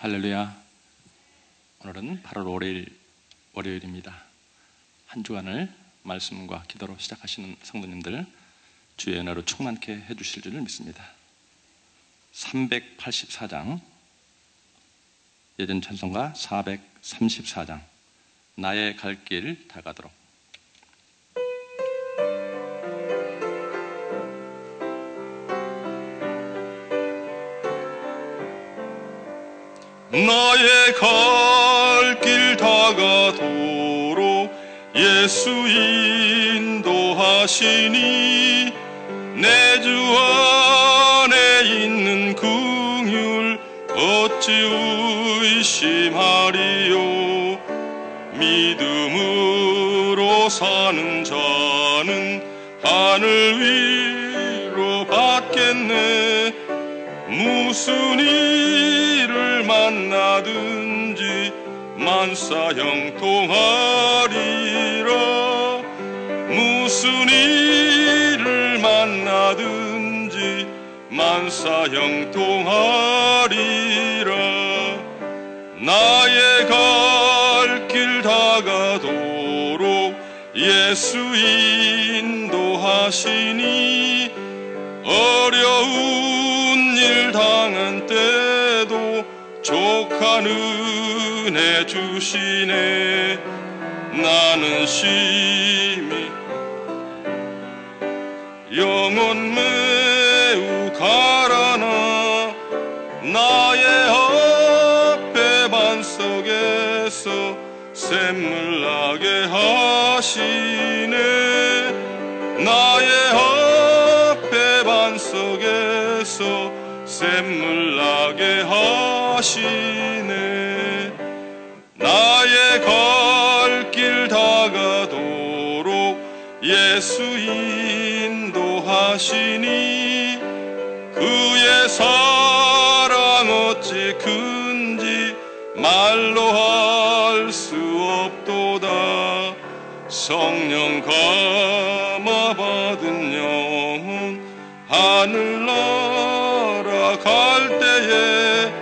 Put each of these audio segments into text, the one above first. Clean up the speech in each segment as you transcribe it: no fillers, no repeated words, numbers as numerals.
할렐루야. 오늘은 8월 5일 월요일입니다. 한 주간을 말씀과 기도로 시작하시는 성도님들 주의 은혜로 충만케 해주실 줄을 믿습니다. 384장 예전 찬송가 434장 나의 갈 길 다가도록. 나의 갈 길 다가도록 예수 인도하시니 내 주 안에 있는 긍휼 어찌 의심하리요. 믿음으로 사는 자는 하늘 위로 받겠네. 무슨 일을 만나든지 만사형통하리라. 무슨 일을 만나든지 만사형통하리라. 나의 갈 길 다가도록 예수 인도하시니 어려운 일 당한 때도 족한 은혜 주시네. 나는 심히 영혼 매우 가라나 나의 앞에 반석에서 샘물 나게 하시네. 나의 앞에 반석에서 샘물 나게 하시네. 나의 갈 길 다가도록 예수 인도하시니 그의 사랑 어찌 큰지 말로 할 수 없도다. 성령 감화 받은 영혼 하늘나라 갈 때에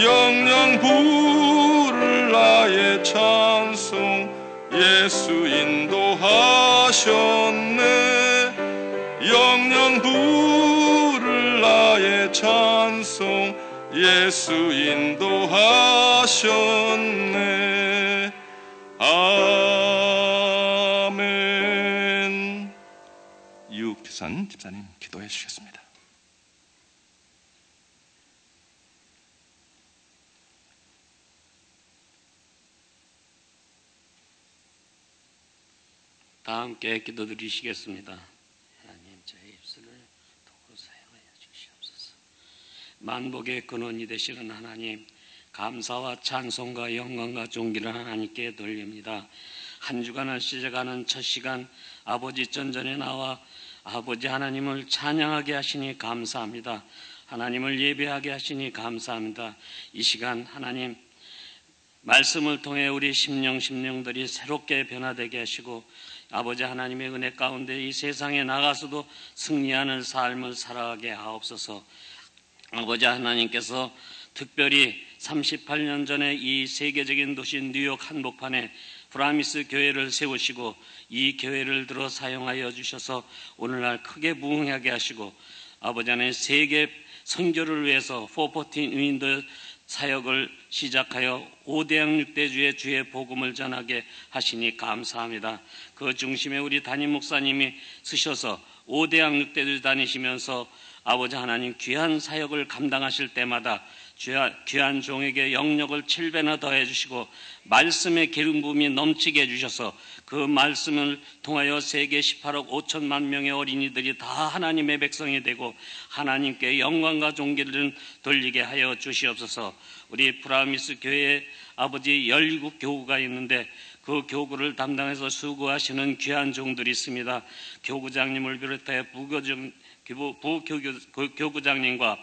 영영 부를 나의 찬송 예수 인도하셨네. 영영 부를 나의 찬송 예수 인도하셨네. 아멘. 이육비선 집사님 기도해 주시겠습니다. 다 함께 기도드리시겠습니다. 하나님, 저의 입술을 도구로 사용하여 주시옵소서. 만복의 근원이 되시는 하나님, 감사와 찬송과 영광과 존귀를 하나님께 돌립니다. 한 주간을 시작하는 첫 시간 아버지 전전에 나와 아버지 하나님을 찬양하게 하시니 감사합니다. 하나님을 예배하게 하시니 감사합니다. 이 시간 하나님 말씀을 통해 우리 심령들이 새롭게 변화되게 하시고 아버지 하나님의 은혜 가운데 이 세상에 나가서도 승리하는 삶을 살아가게 하옵소서. 아버지 하나님께서 특별히 38년 전에 이 세계적인 도시 뉴욕 한복판에 프라미스 교회를 세우시고 이 교회를 들어 사용하여 주셔서 오늘날 크게 부흥하게 하시고 아버지 하나님 세계 선교를 위해서 414 윈도 사역을 시작하여 5대양 6대주의 주의 복음을 전하게 하시니 감사합니다. 그 중심에 우리 담임 목사님이 쓰셔서 5대양 6대주 다니시면서 아버지 하나님 귀한 사역을 감당하실 때마다 귀한 종에게 영역을 7배나 더해 주시고 말씀의 기름 부음이 넘치게 해주셔서 그 말씀을 통하여 세계 18억 5천만 명의 어린이들이 다 하나님의 백성이 되고 하나님께 영광과 존귀를 돌리게 하여 주시옵소서. 우리 프라미스 교회에 아버지 17교구가 있는데 그 교구를 담당해서 수고하시는 귀한 종들이 있습니다. 교구장님을 비롯해 부교구장님과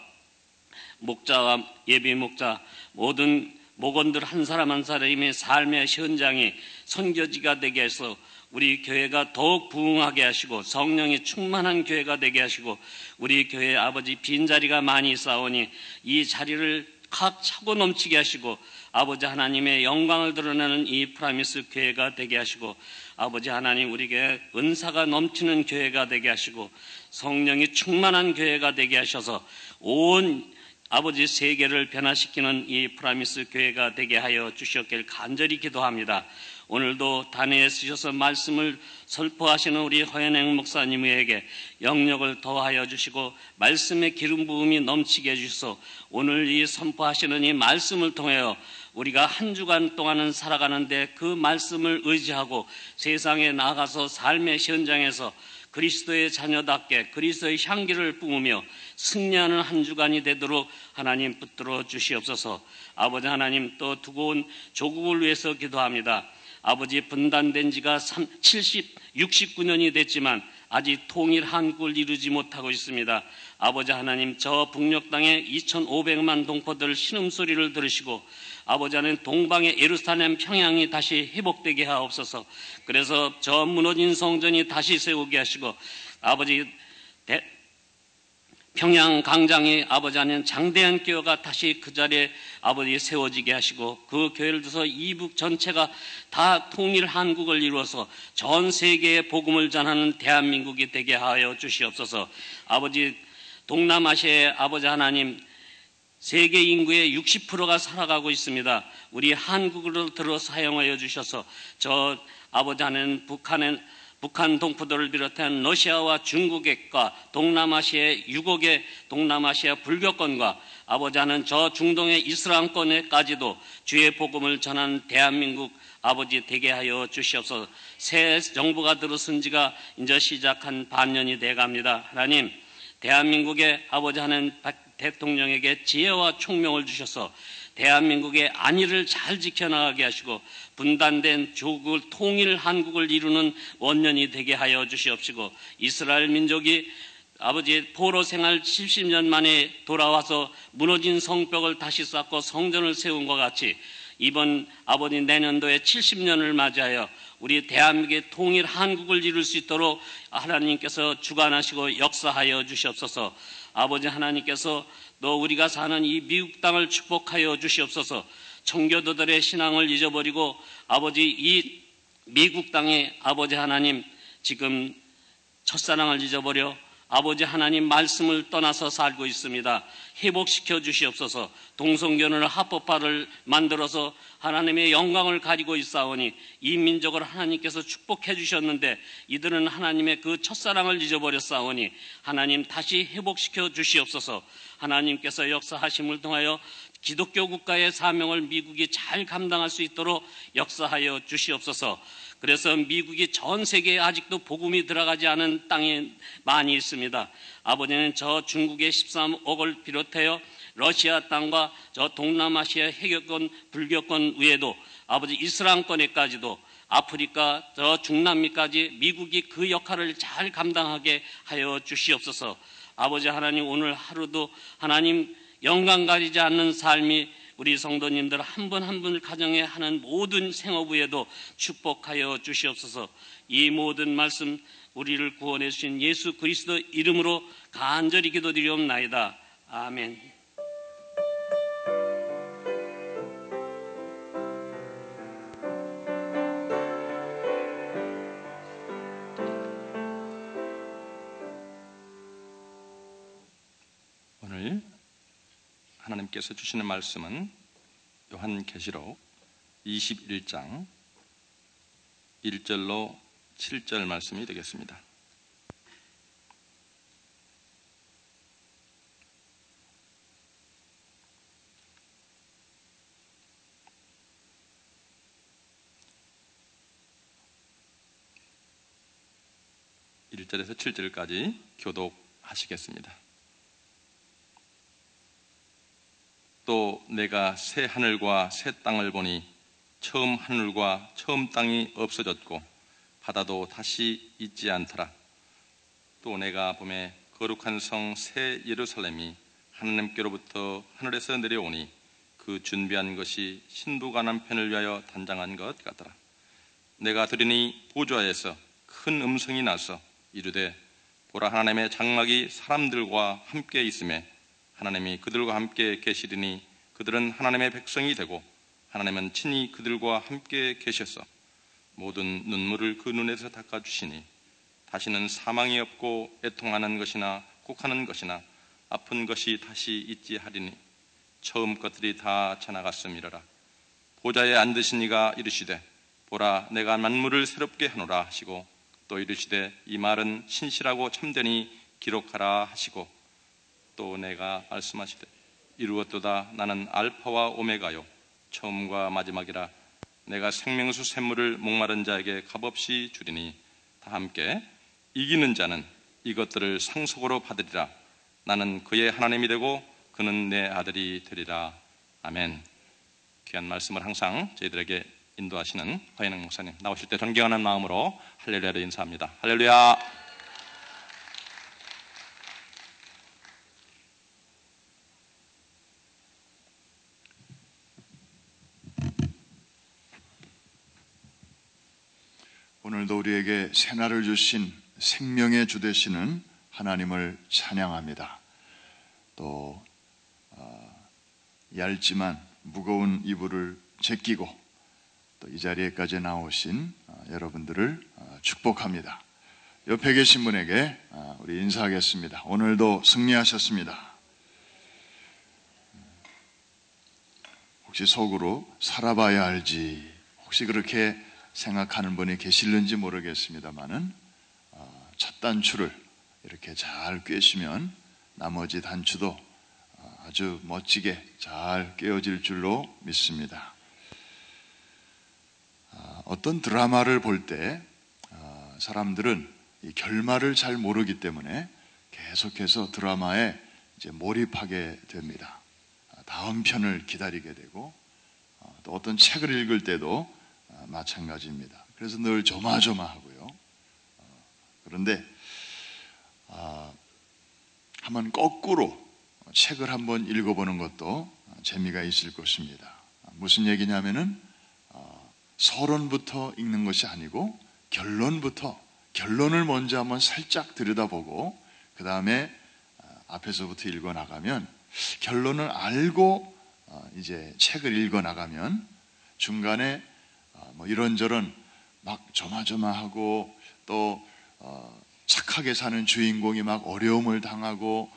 목자와 예비 목자 모든 목원들 한 사람 한 사람의 삶의 현장이 선교지가 되게 해서 우리 교회가 더욱 부흥하게 하시고 성령이 충만한 교회가 되게 하시고 우리 교회 아버지 빈자리가 많이 있사오니 이 자리를 칵 차고 넘치게 하시고 아버지 하나님의 영광을 드러내는 이 프라미스 교회가 되게 하시고 아버지 하나님 우리에게 은사가 넘치는 교회가 되게 하시고 성령이 충만한 교회가 되게 하셔서 온 아버지 세계를 변화시키는 이 프라미스 교회가 되게 하여 주시옵길 간절히 기도합니다. 오늘도 단회에 쓰셔서 말씀을 설포하시는 우리 허연행 목사님에게 영력을 더하여 주시고 말씀의 기름 부음이 넘치게 해주셔서 오늘 이 선포하시는 이 말씀을 통하여 우리가 한 주간 동안은 살아가는데 그 말씀을 의지하고 세상에 나가서 삶의 현장에서 그리스도의 자녀답게 그리스도의 향기를 뿜으며 승리하는 한 주간이 되도록 하나님 붙들어 주시옵소서. 아버지 하나님 또 두고 온 조국을 위해서 기도합니다. 아버지 분단된 지가 69년이 됐지만 아직 통일 한국을 이루지 못하고 있습니다. 아버지 하나님 저 북녘 땅에 2,500만 동포들 신음소리를 들으시고 아버지 하나님 동방의 예루살렘 평양이 다시 회복되게 하옵소서. 그래서 저 무너진 성전이 다시 세우게 하시고 아버지 평양 강장에 아버지 하나님 장대한 교회가 다시 그 자리에 아버지 세워지게 하시고 그 교회를 두서 이북 전체가 다 통일 한국을 이루어서 전 세계에 복음을 전하는 대한민국이 되게 하여 주시옵소서. 아버지 동남아시아의 아버지 하나님 세계 인구의 60%가 살아가고 있습니다. 우리 한국을 들어 사용하여 주셔서 저 아버지 하나님 북한 동포들을 비롯한 러시아와 중국과 동남아시아의 6억의 동남아시아 불교권과 아버지 하는 저 중동의 이슬람권에까지도 주의 복음을 전하는 대한민국 아버지 되게 하여 주시옵소서. 새 정부가 들어선 지가 이제 시작한 반년이 돼갑니다. 하나님 대한민국의 아버지 하는 대통령에게 지혜와 총명을 주셔서 대한민국의 안위를 잘 지켜나가게 하시고 분단된 조국을 통일 한국을 이루는 원년이 되게 하여 주시옵시고 이스라엘 민족이 아버지 포로 생활 70년 만에 돌아와서 무너진 성벽을 다시 쌓고 성전을 세운 것 같이 이번 아버지 내년도에 70년을 맞이하여 우리 대한민국의 통일 한국을 이룰 수 있도록 하나님께서 주관하시고 역사하여 주시옵소서. 아버지 하나님께서 또 우리가 사는 이 미국 땅을 축복하여 주시옵소서. 청교도들의 신앙을 잊어버리고 아버지 이 미국 땅에 아버지 하나님 지금 첫사랑을 잊어버려 아버지 하나님 말씀을 떠나서 살고 있습니다. 회복시켜 주시옵소서. 동성결혼을 합법화를 만들어서 하나님의 영광을 가지고 있사오니 이 민족을 하나님께서 축복해 주셨는데 이들은 하나님의 그 첫사랑을 잊어버렸사오니 하나님 다시 회복시켜 주시옵소서. 하나님께서 역사하심을 통하여 기독교 국가의 사명을 미국이 잘 감당할 수 있도록 역사하여 주시옵소서. 그래서 미국이 전 세계에 아직도 복음이 들어가지 않은 땅이 많이 있습니다. 아버지는 저 중국의 13억을 비롯하여 러시아 땅과 저 동남아시아 해교권, 불교권 외에도 아버지 이슬람권에까지도 아프리카, 저 중남미까지 미국이 그 역할을 잘 감당하게 하여 주시옵소서. 아버지 하나님 오늘 하루도 하나님 영광 가리지 않는 삶이 우리 성도님들 한 분 한 분 가정에 하는 모든 생업에도 축복하여 주시옵소서. 이 모든 말씀 우리를 구원해 주신 예수 그리스도 이름으로 간절히 기도드리옵나이다. 아멘. 오늘 하나님께서 주시는 말씀은 요한계시록 21장 1절로 7절 말씀이 되겠습니다. (1절에서) (7절까지) 교독하시겠습니다. 또 내가 새 하늘과 새 땅을 보니 처음 하늘과 처음 땅이 없어졌고 바다도 다시 있지 않더라. 또 내가 보매 거룩한 성 새 예루살렘이 하나님께로부터 하늘에서 내려오니 그 준비한 것이 신부가 남편을 위하여 단장한 것 같더라. 내가 들으니 보좌에서 큰 음성이 나서 이르되 보라, 하나님의 장막이 사람들과 함께 있음에 하나님이 그들과 함께 계시리니 그들은 하나님의 백성이 되고 하나님은 친히 그들과 함께 계셔서 모든 눈물을 그 눈에서 닦아주시니 다시는 사망이 없고 애통하는 것이나 곡하는 것이나 아픈 것이 다시 있지 하리니 처음 것들이 다 지나갔음이러라. 보좌에 앉으신 이가 이르시되 보라 내가 만물을 새롭게 하노라 하시고 또 이르시되 이 말은 신실하고 참되니 기록하라 하시고 또 내가 말씀하시되 이루었도다. 나는 알파와 오메가요 처음과 마지막이라. 내가 생명수 샘물을 목마른 자에게 값없이 주리니 다 함께 이기는 자는 이것들을 상속으로 받으리라. 나는 그의 하나님이 되고 그는 내 아들이 되리라. 아멘. 귀한 말씀을 항상 저희들에게 인도하시는 허인영 목사님, 나오실 때 존경하는 마음으로 할렐루야를 인사합니다. 할렐루야. 오늘도 우리에게 새날을 주신 생명의 주 되시는 하나님을 찬양합니다. 또 얇지만 무거운 이불을 제끼고 또 이 자리에까지 나오신 여러분들을 축복합니다. 옆에 계신 분에게 우리 인사하겠습니다. 오늘도 승리하셨습니다. 혹시 속으로 살아봐야 알지, 혹시 그렇게 생각하는 분이 계실는지 모르겠습니다만은 첫 단추를 이렇게 잘 꿰시면 나머지 단추도 아주 멋지게 잘 꿰어질 줄로 믿습니다. 어떤 드라마를 볼 때 사람들은 이 결말을 잘 모르기 때문에 계속해서 드라마에 이제 몰입하게 됩니다. 다음 편을 기다리게 되고 또 어떤 책을 읽을 때도 마찬가지입니다. 그래서 늘 조마조마하고요. 그런데 한번 거꾸로 책을 한번 읽어보는 것도 재미가 있을 것입니다. 무슨 얘기냐면은 서론부터 읽는 것이 아니고 결론을 먼저 한번 살짝 들여다보고 그 다음에 앞에서부터 읽어 나가면, 결론을 알고 이제 책을 읽어 나가면 중간에 뭐 이런저런 막 조마조마하고 또 착하게 사는 주인공이 막 어려움을 당하고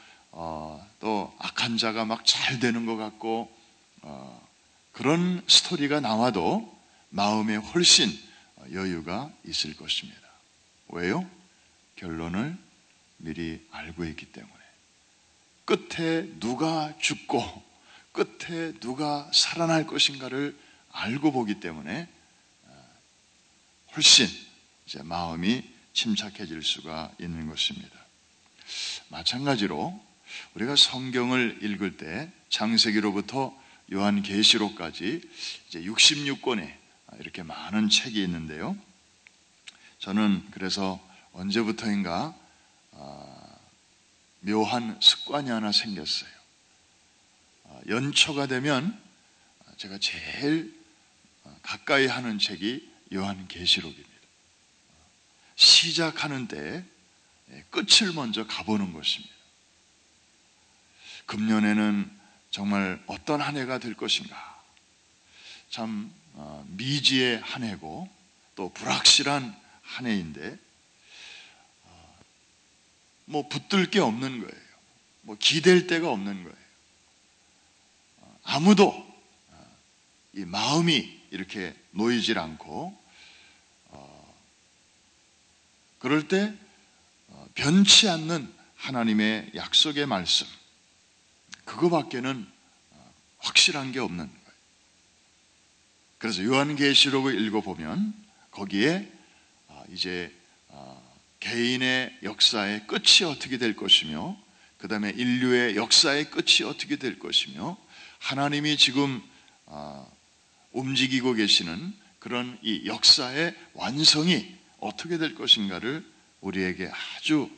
또 악한 자가 막 잘 되는 것 같고 그런 스토리가 나와도 마음에 훨씬 여유가 있을 것입니다. 왜요? 결론을 미리 알고 있기 때문에. 끝에 누가 죽고 끝에 누가 살아날 것인가를 알고 보기 때문에 훨씬 이제 마음이 침착해질 수가 있는 것입니다. 마찬가지로 우리가 성경을 읽을 때 창세기로부터 요한계시록까지 이제 66권의 이렇게 많은 책이 있는데요. 저는 그래서 언제부터인가 묘한 습관이 하나 생겼어요. 연초가 되면 제가 제일 가까이 하는 책이 요한계시록입니다. 시작하는 때 끝을 먼저 가보는 것입니다. 금년에는 정말 어떤 한 해가 될 것인가. 참 미지의 한 해고 또 불확실한 한 해인데 뭐 붙들 게 없는 거예요. 뭐 기댈 데가 없는 거예요. 아무도 이 마음이 이렇게 놓이질 않고 그럴 때 변치 않는 하나님의 약속의 말씀, 그거밖에는 확실한 게 없는 거예요. 그래서 요한계시록을 읽어보면 거기에 이제 개인의 역사의 끝이 어떻게 될 것이며 그 다음에 인류의 역사의 끝이 어떻게 될 것이며 하나님이 지금 움직이고 계시는 그런 이 역사의 완성이 어떻게 될 것인가를 우리에게 아주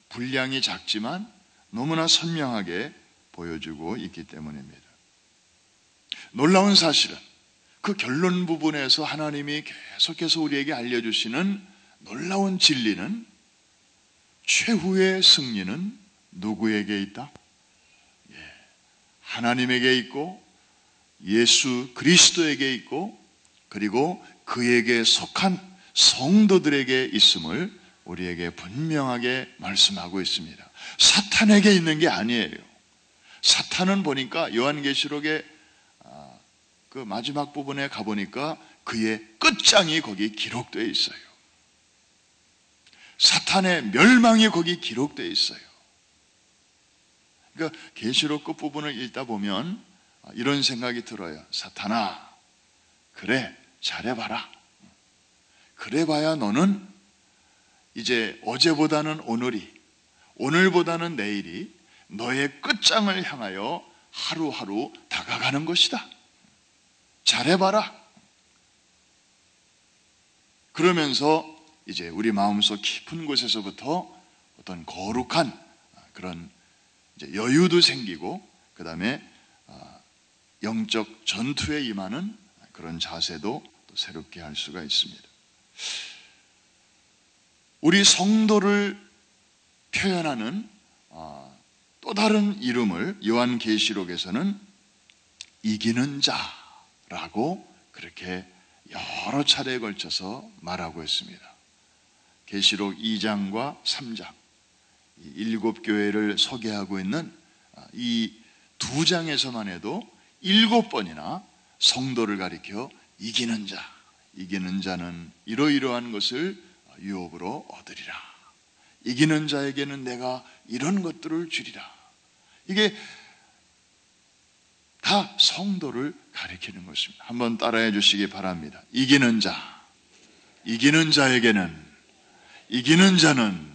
분량이 작지만 너무나 선명하게 보여주고 있기 때문입니다. 놀라운 사실은 그 결론 부분에서 하나님이 계속해서 우리에게 알려주시는 놀라운 진리는 최후의 승리는 누구에게 있다? 하나님에게 있고 예수 그리스도에게 있고 그리고 그에게 속한 성도들에게 있음을 우리에게 분명하게 말씀하고 있습니다. 사탄에게 있는 게 아니에요. 사탄은 보니까 요한계시록의 그 마지막 부분에 가보니까 그의 끝장이 거기 기록되어 있어요. 사탄의 멸망이 거기 기록되어 있어요. 그러니까 계시록 끝부분을 읽다 보면 이런 생각이 들어요. 사탄아, 그래, 잘해봐라. 그래봐야 너는 이제 어제보다는 오늘이, 오늘보다는 내일이 너의 끝장을 향하여 하루하루 다가가는 것이다. 잘해봐라. 그러면서 이제 우리 마음속 깊은 곳에서부터 어떤 거룩한 그런 이제 여유도 생기고, 그 다음에 영적 전투에 임하는 그런 자세도 또 새롭게 할 수가 있습니다. 우리 성도를 표현하는 또 다른 이름을 요한계시록에서는 이기는 자라고 그렇게 여러 차례에 걸쳐서 말하고 있습니다. 계시록 2장과 3장, 이 7교회를 소개하고 있는 이 2장에서만 해도 7번이나 성도를 가리켜 이기는 자, 이기는 자는 이러이러한 것을 유업으로 얻으리라. 이기는 자에게는 내가 이런 것들을 주리라. 이게 다 성도를 가리키는 것입니다. 한번 따라해 주시기 바랍니다. 이기는 자, 이기는 자에게는, 이기는 자는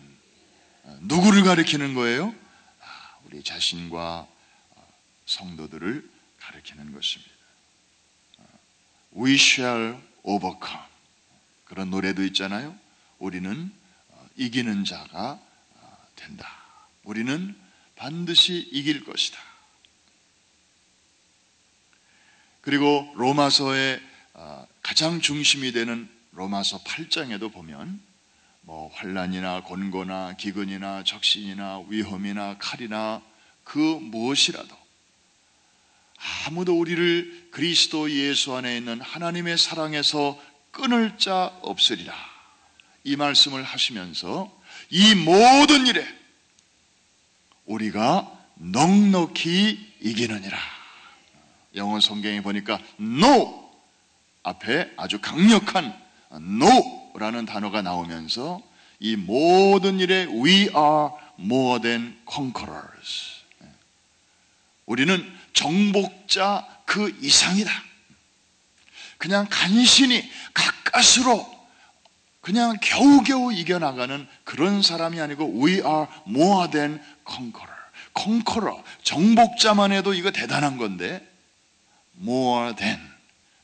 누구를 가리키는 거예요? 우리 자신과 성도들을 가리키는 것입니다. We shall overcome. 그런 노래도 있잖아요. 우리는 이기는 자가 된다. 우리는 반드시 이길 것이다. 그리고 로마서의 가장 중심이 되는 로마서 8장에도 보면 뭐 환난이나 곤고나 기근이나 적신이나 위험이나 칼이나 그 무엇이라도 아무도 우리를 그리스도 예수 안에 있는 하나님의 사랑에서 끊을 자 없으리라. 이 말씀을 하시면서 이 모든 일에 우리가 넉넉히 이기느니라. 영어 성경에 보니까 no 앞에 아주 강력한 no라는 단어가 나오면서 이 모든 일에 we are more than conquerors. 우리는 정복자 그 이상이다. 그냥 간신히 가까스로 그냥 겨우겨우 이겨나가는 그런 사람이 아니고 we are more than conqueror. conqueror, 정복자만 해도 이거 대단한 건데 more than,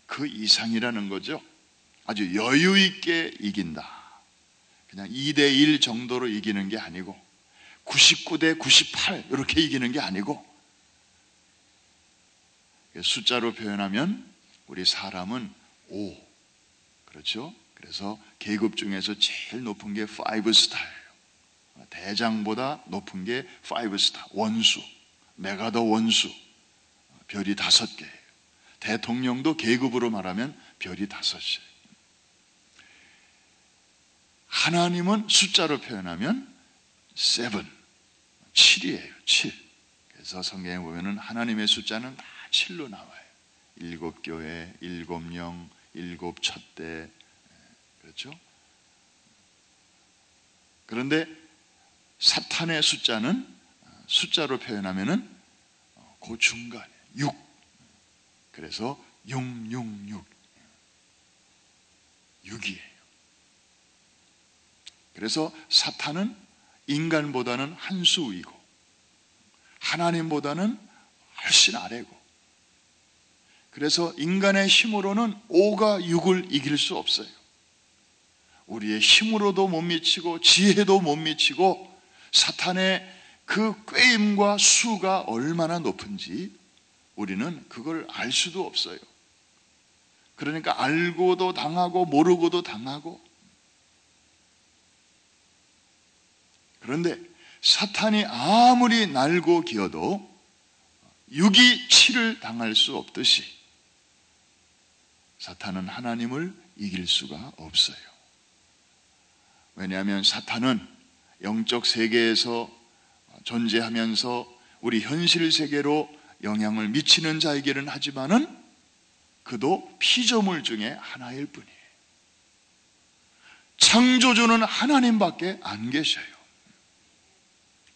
그 이상이라는 거죠. 아주 여유 있게 이긴다. 그냥 2대1 정도로 이기는 게 아니고 99대 98 이렇게 이기는 게 아니고, 숫자로 표현하면 우리 사람은 5, 그렇죠? 그래서 계급 중에서 제일 높은 게 5스타예요. 대장보다 높은 게 5스타, 원수, 메가더 원수, 별이 5개예요. 대통령도 계급으로 말하면 별이 5이에요. 하나님은 숫자로 표현하면 7, 7이에요. 7. 그래서 성경에 보면은 하나님의 숫자는 다 7로 나와요. 7교회, 7영, 7촛대, 그렇죠? 그런데 사탄의 숫자는 숫자로 표현하면은 그 중간에 6. 그래서 666, 6이에요. 그래서 사탄은 인간보다는 한 수 위고 하나님보다는 훨씬 아래고, 그래서 인간의 힘으로는 5가 6을 이길 수 없어요. 우리의 힘으로도 못 미치고 지혜도 못 미치고 사탄의 그 꾀임과 수가 얼마나 높은지 우리는 그걸 알 수도 없어요. 그러니까 알고도 당하고 모르고도 당하고. 그런데 사탄이 아무리 날고 기어도 육이 치를 당할 수 없듯이 사탄은 하나님을 이길 수가 없어요. 왜냐하면 사탄은 영적 세계에서 존재하면서 우리 현실 세계로 영향을 미치는 자이기는 하지만은 그도 피조물 중에 하나일 뿐이에요. 창조주는 하나님밖에 안 계셔요.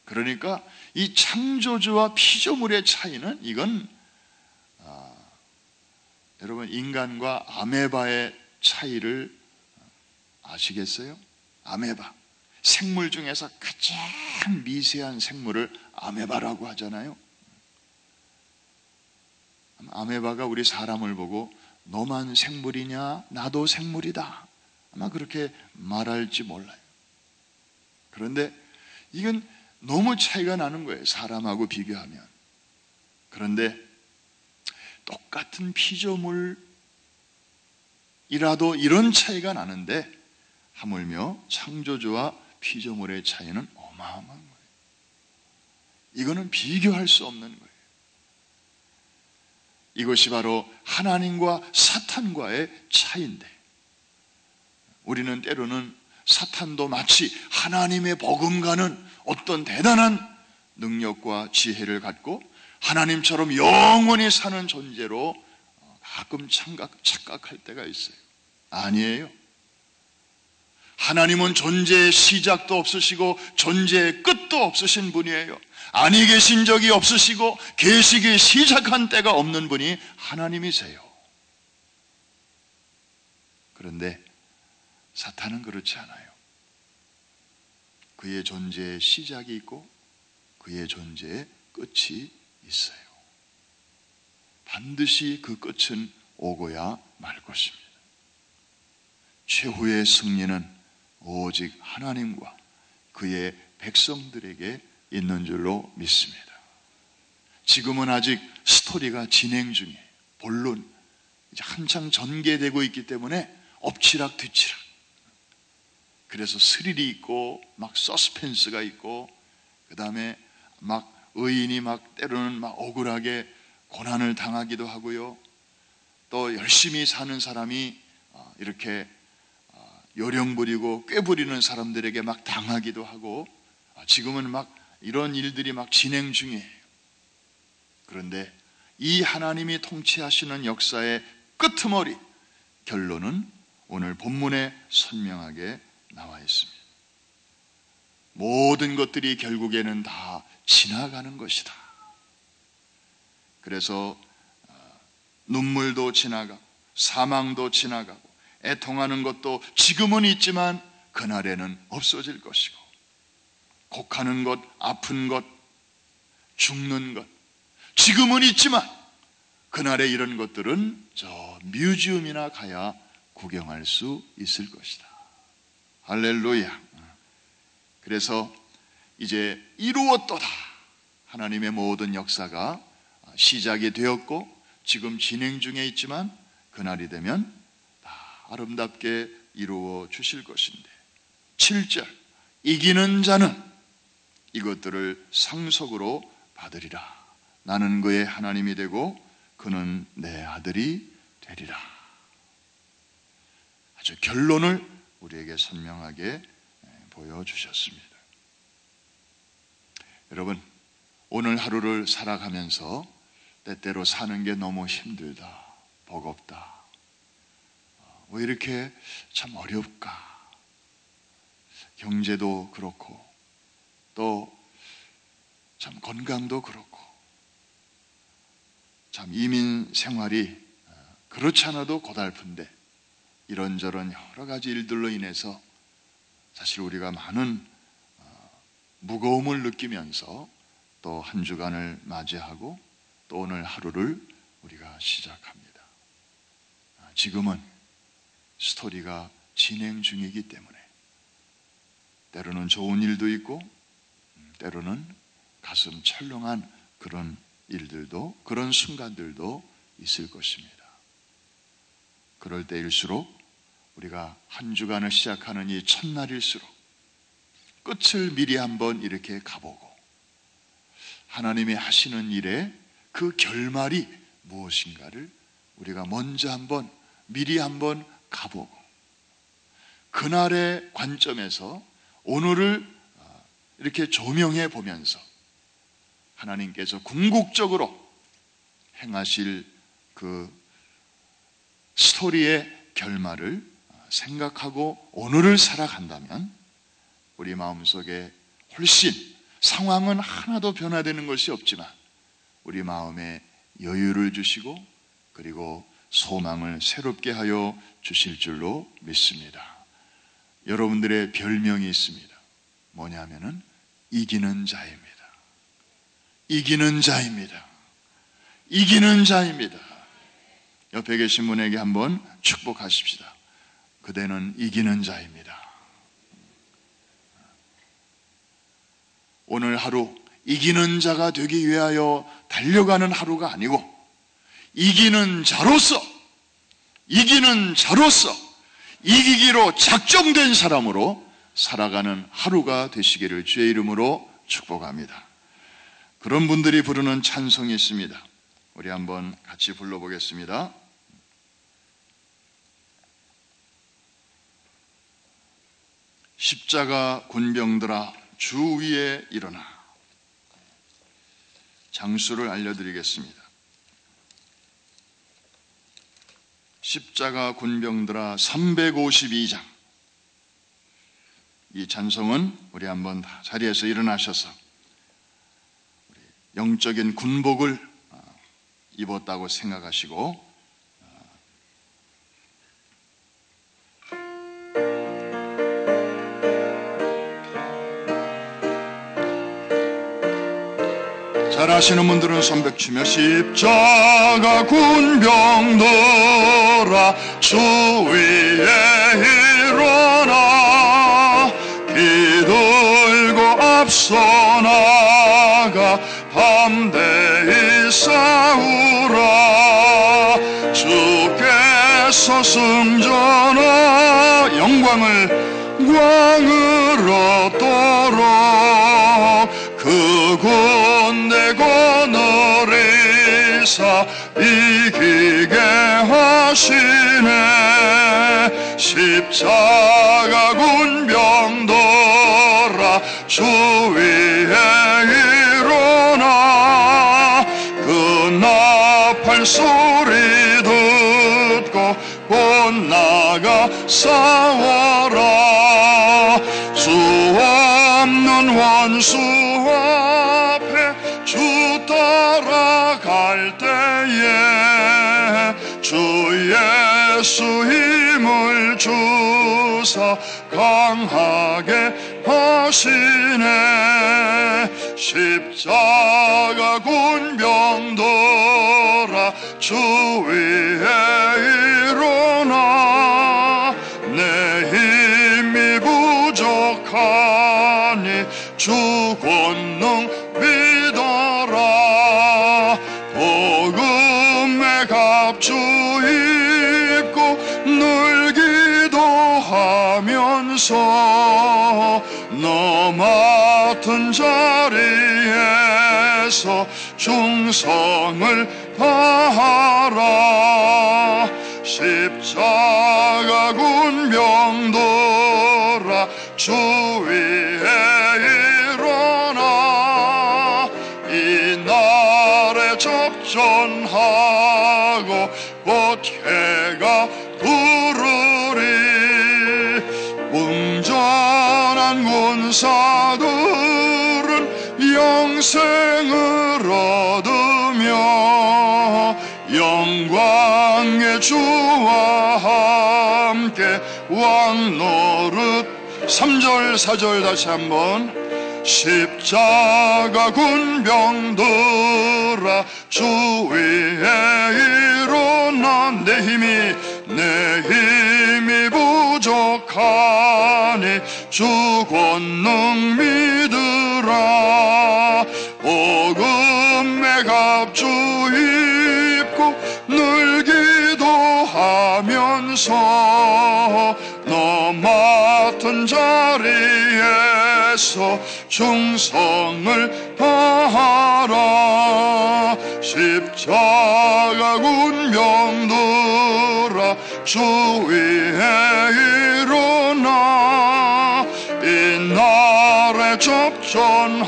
그러니까 이 창조주와 피조물의 차이는 이건 여러분 인간과 아메바의 차이를 아시겠어요? 아메바, 생물 중에서 가장 미세한 생물을 아메바라고 하잖아요. 아메바가 우리 사람을 보고 너만 생물이냐? 나도 생물이다. 아마 그렇게 말할지 몰라요. 그런데 이건 너무 차이가 나는 거예요. 사람하고 비교하면. 그런데 똑같은 피조물이라도 이런 차이가 나는데 하물며 창조주와 피조물의 차이는 어마어마한 거예요. 이거는 비교할 수 없는 거예요. 이것이 바로 하나님과 사탄과의 차이인데 우리는 때로는 사탄도 마치 하나님의 버금가는 어떤 대단한 능력과 지혜를 갖고 하나님처럼 영원히 사는 존재로 가끔 착각할 때가 있어요. 아니에요. 하나님은 존재의 시작도 없으시고 존재의 끝도 없으신 분이에요. 아니 계신 적이 없으시고 계시기 시작한 때가 없는 분이 하나님이세요. 그런데 사탄은 그렇지 않아요. 그의 존재의 시작이 있고 그의 존재의 끝이 있어요. 반드시 그 끝은 오고야 말 것입니다. 최후의 승리는 오직 하나님과 그의 백성들에게 있는 줄로 믿습니다. 지금은 아직 스토리가 진행 중이에요. 본론 이제 한창 전개되고 있기 때문에 엎치락 뒤치락. 그래서 스릴이 있고 막 서스펜스가 있고 그 다음에 막 의인이 막 때로는 막 억울하게 고난을 당하기도 하고요. 또 열심히 사는 사람이 이렇게 요령 부리고 꾀 부리는 사람들에게 막 당하기도 하고 지금은 막 이런 일들이 막 진행 중이에요. 그런데 이 하나님이 통치하시는 역사의 끄트머리 결론은 오늘 본문에 선명하게 나와 있습니다. 모든 것들이 결국에는 다 지나가는 것이다. 그래서 눈물도 지나가고 사망도 지나가고 애통하는 것도 지금은 있지만 그날에는 없어질 것이고 곡하는 것, 아픈 것, 죽는 것 지금은 있지만 그날에 이런 것들은 저 뮤지엄이나 가야 구경할 수 있을 것이다. 할렐루야. 그래서 이제 이루었도다. 하나님의 모든 역사가 시작이 되었고 지금 진행 중에 있지만 그날이 되면 다 아름답게 이루어 주실 것인데 7절 이기는 자는 이것들을 상속으로 받으리라. 나는 그의 하나님이 되고 그는 내 아들이 되리라. 아주 결론을 우리에게 선명하게 보여주셨습니다. 여러분 오늘 하루를 살아가면서 때때로 사는 게 너무 힘들다, 버겁다, 왜 이렇게 참 어렵까, 경제도 그렇고 또 참 건강도 그렇고 참 이민 생활이 그렇지 않아도 고달픈데 이런저런 여러 가지 일들로 인해서 사실 우리가 많은 무거움을 느끼면서 또 한 주간을 맞이하고 또 오늘 하루를 우리가 시작합니다. 지금은 스토리가 진행 중이기 때문에 때로는 좋은 일도 있고 때로는 가슴 철렁한 그런 일들도 그런 순간들도 있을 것입니다. 그럴 때일수록 우리가 한 주간을 시작하는 이 첫날일수록 끝을 미리 한번 이렇게 가보고 하나님이 하시는 일에 그 결말이 무엇인가를 우리가 먼저 미리 한번 가보고 그날의 관점에서 오늘을 이렇게 조명해 보면서 하나님께서 궁극적으로 행하실 그 스토리의 결말을 생각하고 오늘을 살아간다면 우리 마음속에 훨씬 상황은 하나도 변화되는 것이 없지만 우리 마음에 여유를 주시고 그리고 소망을 새롭게 하여 주실 줄로 믿습니다. 여러분들의 별명이 있습니다. 뭐냐면은 이기는 자입니다. 이기는 자입니다. 이기는 자입니다. 옆에 계신 분에게 한번 축복하십시다. 그대는 이기는 자입니다. 오늘 하루 이기는 자가 되기 위하여 달려가는 하루가 아니고 이기는 자로서 이기기로 작정된 사람으로 살아가는 하루가 되시기를 주의 이름으로 축복합니다. 그런 분들이 부르는 찬송이 있습니다. 우리 한번 같이 불러보겠습니다. 십자가 군병들아 주 위에 일어나. 장수를 알려드리겠습니다. 십자가 군병들아 352장. 이 찬송은 우리 한번 다 자리에서 일어나셔서 우리 영적인 군복을 입었다고 생각하시고 잘 아시는 분들은 손뼉치며 십자가 군병들아 주 위에 일어나 기들고 앞서 나가 담대히 싸우라 주께서 승전하 영광을 얻도록 그 군대 거느리사 이기게 하시네 십자가 군병들아 주 위에 일어나 그 나팔 소리 듣고 곧 나가 싸워라 수 없는 원수 앞에 주 따라갈 때에 주 예수 힘을 주사 강하게 하시네 십자가 군병들아 주 위에 일어나 내 힘이 부족하니 주 권능 믿어라 복음의 갑주 입고 늘 기도하면서 너 맡은 자리에서 충성을 다하라 십자가 군병들아 주 위에 일어나 이날에 접전하고 곧 해가 부르리 웅전한 군사들은 영생을 얻으며 영광의 주와 함께 왕노릇 3절 4절 다시 한번 십자가 군병들아 주 위에 일어나 내 힘이 부족하니 주 권능 믿으라 복음의 갑주 입고 늘 기도하면서 너 맡은 자리에서 위해서 충성을 다하라. 십자가 군병들아 주 위에 일어나 이 날에 접전하고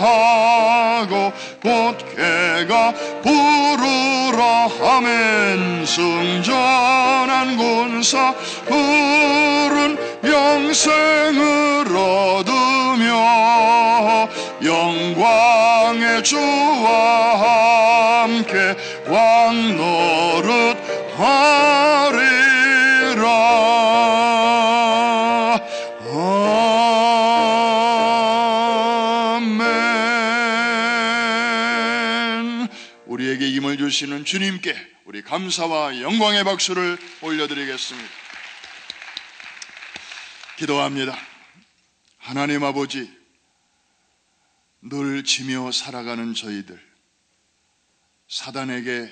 곧개가 부르라 하멘. 승전한 군사 푸른 영생을 얻으며 영광의 주와 함께 왕 노릇하리라. 아멘. 우리에게 힘을 주시는 주님께 우리 감사와 영광의 박수를 올려드리겠습니다. 기도합니다. 하나님 아버지, 늘 지며 살아가는 저희들, 사단에게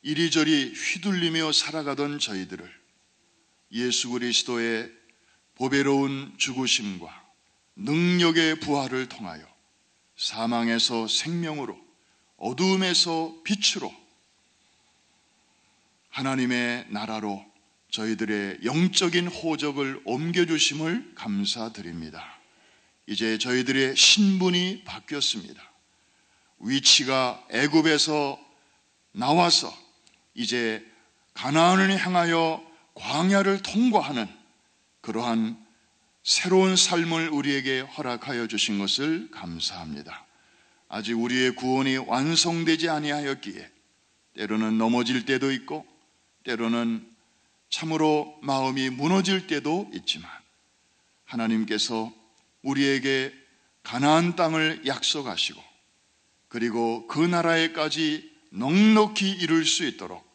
이리저리 휘둘리며 살아가던 저희들을 예수 그리스도의 보배로운 죽으심과 능력의 부활을 통하여 사망에서 생명으로, 어두움에서 빛으로, 하나님의 나라로 저희들의 영적인 호적을 옮겨주심을 감사드립니다. 이제 저희들의 신분이 바뀌었습니다. 위치가 애굽에서 나와서 이제 가나안을 향하여 광야를 통과하는 그러한 새로운 삶을 우리에게 허락하여 주신 것을 감사합니다. 아직 우리의 구원이 완성되지 아니하였기에 때로는 넘어질 때도 있고 때로는 참으로 마음이 무너질 때도 있지만 하나님께서 우리에게 가나안 땅을 약속하시고 그리고 그 나라에까지 넉넉히 이룰 수 있도록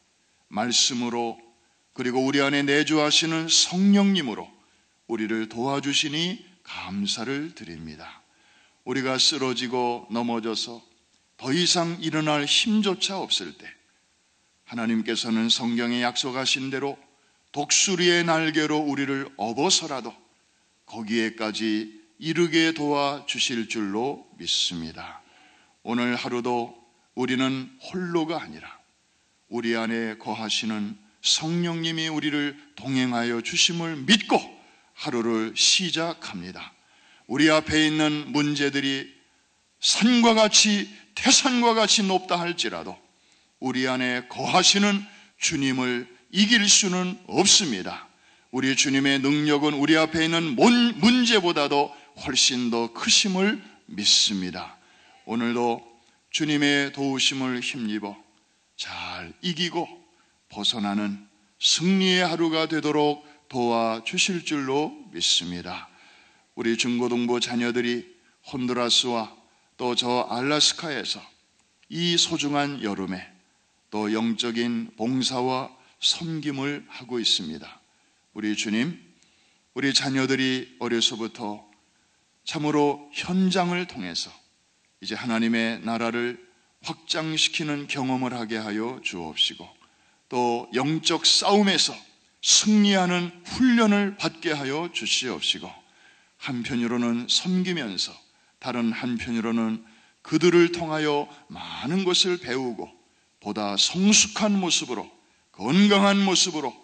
말씀으로 그리고 우리 안에 내주하시는 성령님으로 우리를 도와주시니 감사를 드립니다. 우리가 쓰러지고 넘어져서 더 이상 일어날 힘조차 없을 때 하나님께서는 성경에 약속하신 대로 독수리의 날개로 우리를 업어서라도 거기에까지 이르게 도와주실 줄로 믿습니다. 오늘 하루도 우리는 홀로가 아니라 우리 안에 거하시는 성령님이 우리를 동행하여 주심을 믿고 하루를 시작합니다. 우리 앞에 있는 문제들이 산과 같이 태산과 같이 높다 할지라도 우리 안에 거하시는 주님을 이길 수는 없습니다. 우리 주님의 능력은 우리 앞에 있는 문제보다도 훨씬 더 크심을 믿습니다. 오늘도 주님의 도우심을 힘입어 잘 이기고 벗어나는 승리의 하루가 되도록 도와주실 줄로 믿습니다. 우리 중고등부 자녀들이 혼두라스와 또 저 알래스카에서 이 소중한 여름에 또 영적인 봉사와 섬김을 하고 있습니다. 우리 주님, 우리 자녀들이 어려서부터 참으로 현장을 통해서 이제 하나님의 나라를 확장시키는 경험을 하게 하여 주옵시고 또 영적 싸움에서 승리하는 훈련을 받게 하여 주시옵시고 한편으로는 섬기면서 다른 한편으로는 그들을 통하여 많은 것을 배우고 보다 성숙한 모습으로 건강한 모습으로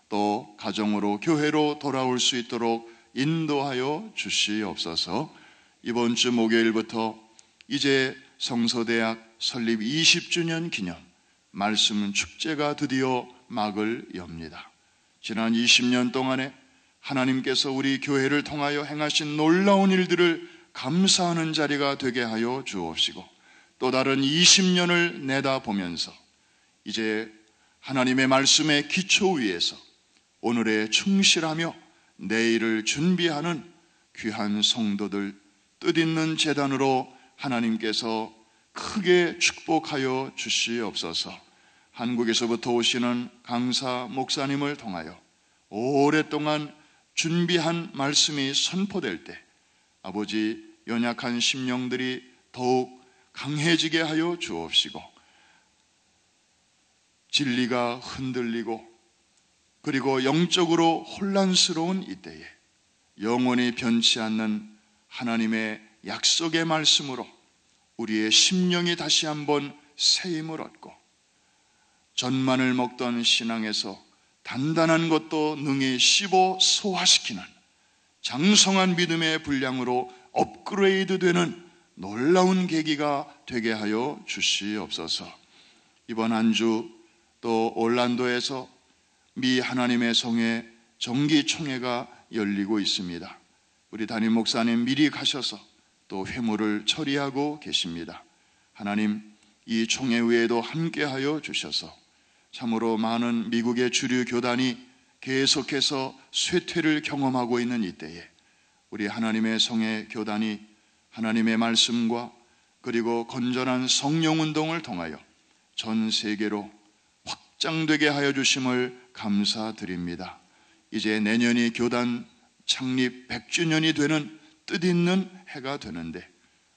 또 가정으로 교회로 돌아올 수 있도록 인도하여 주시옵소서. 이번 주 목요일부터 이제 성서대학 설립 20주년 기념 말씀 축제가 드디어 막을 엽니다. 지난 20년 동안에 하나님께서 우리 교회를 통하여 행하신 놀라운 일들을 감사하는 자리가 되게 하여 주옵시고 또 다른 20년을 내다보면서 이제 하나님의 말씀의 기초 위에서 오늘에 충실하며 내일을 준비하는 귀한 성도들 뜻있는 제단으로 하나님께서 크게 축복하여 주시옵소서. 한국에서부터 오시는 강사 목사님을 통하여 오랫동안 준비한 말씀이 선포될 때 아버지 연약한 심령들이 더욱 강해지게 하여 주옵시고 진리가 흔들리고 그리고 영적으로 혼란스러운 이때에 영원히 변치 않는 하나님의 약속의 말씀으로 우리의 심령이 다시 한번 새 힘을 얻고 전만을 먹던 신앙에서 단단한 것도 능히 씹어 소화시키는 장성한 믿음의 분량으로 업그레이드 되는 놀라운 계기가 되게 하여 주시옵소서. 이번 한 주 또 올란도에서 미 하나님의 성회 정기총회가 열리고 있습니다. 우리 담임 목사님 미리 가셔서 또 회무를 처리하고 계십니다. 하나님, 이 총회에도 함께하여 주셔서 참으로 많은 미국의 주류 교단이 계속해서 쇠퇴를 경험하고 있는 이때에 우리 하나님의 성회 교단이 하나님의 말씀과 그리고 건전한 성령운동을 통하여 전 세계로 확장되게 하여 주심을 감사드립니다. 이제 내년이 교단 창립 100주년이 되는 뜻있는 해가 되는데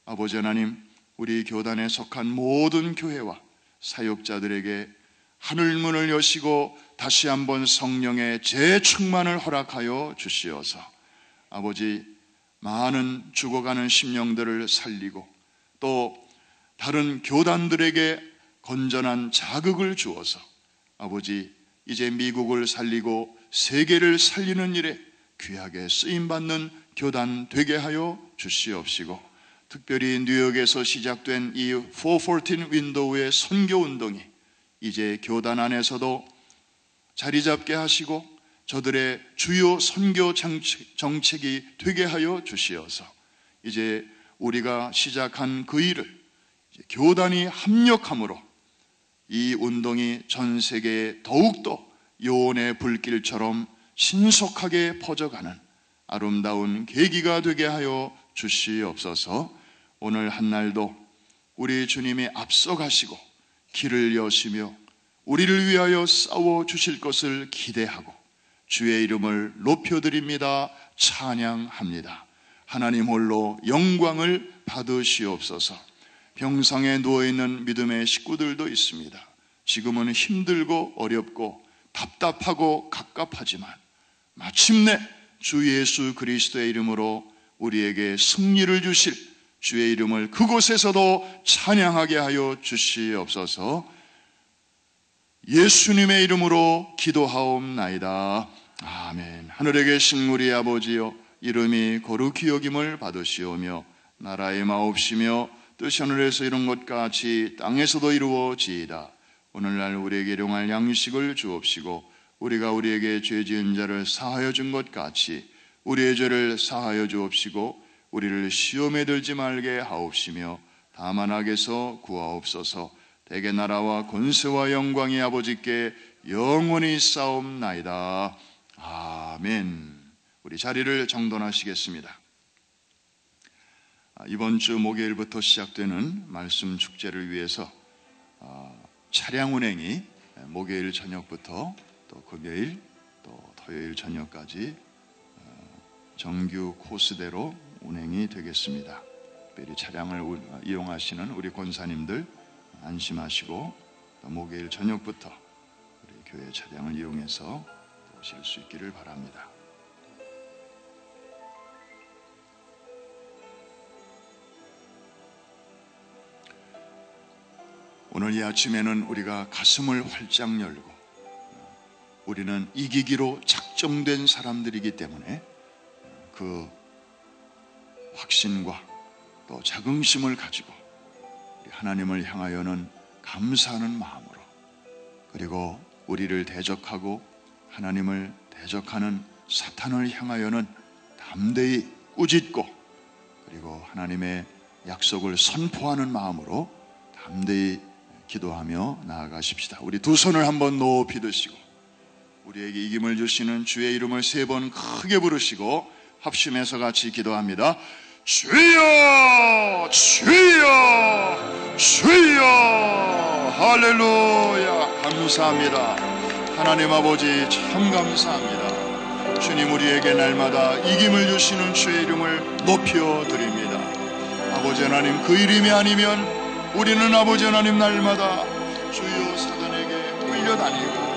아버지 하나님, 우리 교단에 속한 모든 교회와 사역자들에게 하늘문을 여시고 다시 한번 성령의 재충만을 허락하여 주시어서 아버지, 많은 죽어가는 심령들을 살리고 또 다른 교단들에게 건전한 자극을 주어서 아버지, 이제 미국을 살리고 세계를 살리는 일에 귀하게 쓰임받는 교단 되게 하여 주시옵시고, 특별히 뉴욕에서 시작된 이 414 윈도우의 선교운동이 이제 교단 안에서도 자리 잡게 하시고 저들의 주요 선교 정책이 되게 하여 주시어서 이제 우리가 시작한 그 일을 이제 교단이 합력함으로 이 운동이 전 세계에 더욱더 요원의 불길처럼 신속하게 퍼져가는 아름다운 계기가 되게 하여 주시옵소서. 오늘 한날도 우리 주님이 앞서가시고 길을 여시며 우리를 위하여 싸워 주실 것을 기대하고 주의 이름을 높여드립니다. 찬양합니다. 하나님 홀로 영광을 받으시옵소서. 병상에 누워있는 믿음의 식구들도 있습니다. 지금은 힘들고 어렵고 답답하고 갑갑하지만 마침내 주 예수 그리스도의 이름으로 우리에게 승리를 주실 주의 이름을 그곳에서도 찬양하게 하여 주시옵소서. 예수님의 이름으로 기도하옵나이다. 아멘. 하늘에 계신 우리 아버지여, 이름이 거룩히 여김을 받으시오며 나라의 마옵시며 뜻이 하늘에서 이룬 것 같이 땅에서도 이루어지이다. 오늘날 우리에게 일용할 양식을 주옵시고 우리가 우리에게 죄 지은 자를 사하여 준 것 같이 우리의 죄를 사하여 주옵시고 우리를 시험에 들지 말게 하옵시며 다만 악에서 구하옵소서. 대개 나라와 권세와 영광이 아버지께 영원히 싸움나이다. 아멘. 우리 자리를 정돈하시겠습니다. 이번 주 목요일부터 시작되는 말씀 축제를 위해서 차량 운행이 목요일 저녁부터 또 금요일 또 토요일 저녁까지 정규 코스대로 운행이 되겠습니다. 특별히 차량을 이용하시는 우리 권사님들 안심하시고 목요일 저녁부터 우리 교회 차량을 이용해서 오실 수 있기를 바랍니다. 오늘 이 아침에는 우리가 가슴을 활짝 열고 우리는 이기기로 작정된 사람들이기 때문에 그 확신과 또 자긍심을 가지고 우리 하나님을 향하여는 감사하는 마음으로, 그리고 우리를 대적하고 하나님을 대적하는 사탄을 향하여는 담대히 꾸짖고 그리고 하나님의 약속을 선포하는 마음으로 담대히 기도하며 나아가십시다. 우리 두 손을 한번 높이 드시고 우리에게 이김을 주시는 주의 이름을 3번 크게 부르시고 합심해서 같이 기도합니다. 주여, 주여, 주여. 할렐루야. 감사합니다. 하나님 아버지 참 감사합니다. 주님, 우리에게 날마다 이김을 주시는 주의 이름을 높여드립니다. 아버지 하나님, 그 이름이 아니면 우리는 아버지 하나님 날마다 주요 사단에게 끌려다니고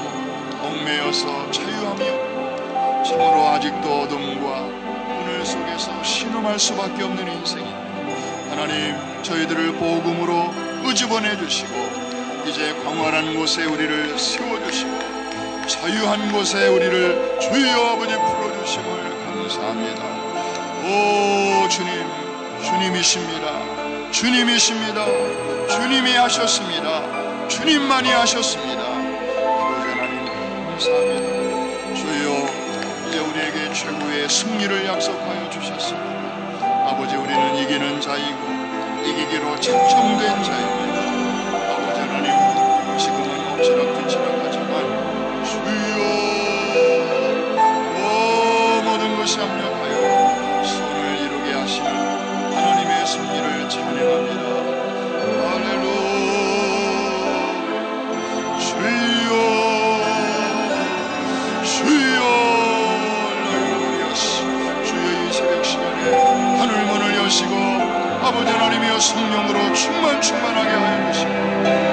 얽매여서 자유하며 참으로 아직도 어둠과 오늘 속에서 신음할 수밖에 없는 인생입니다. 하나님, 저희들을 복음으로 끄집어내 주시고 이제 광활한 곳에 우리를 세워주시고 자유한 곳에 우리를 주여 아버지 풀어주심을 감사합니다. 오 주님, 주님이십니다. 주님이십니다. 주님이 하셨습니다. 주님만이 하셨습니다. 아버지 하나님 감사합니다. 주여, 이제 우리에게 최고의 승리를 약속하여 주셨습니다. 아버지, 우리는 이기는 자이고 이기기로 작정된 자입니다. 아버지 하나님, 지금은 엎치락뒤치락하지만 주여, 모든 것이 합력하여 선을 이루게 하시는 하나님의 승리를 찬양합니다. 할렐루야. 주여, 주여, 주여, 이 새벽 시간에 하늘 문을 여시고 아버지 하나님이여 성령으로 충만하게 하여 주시고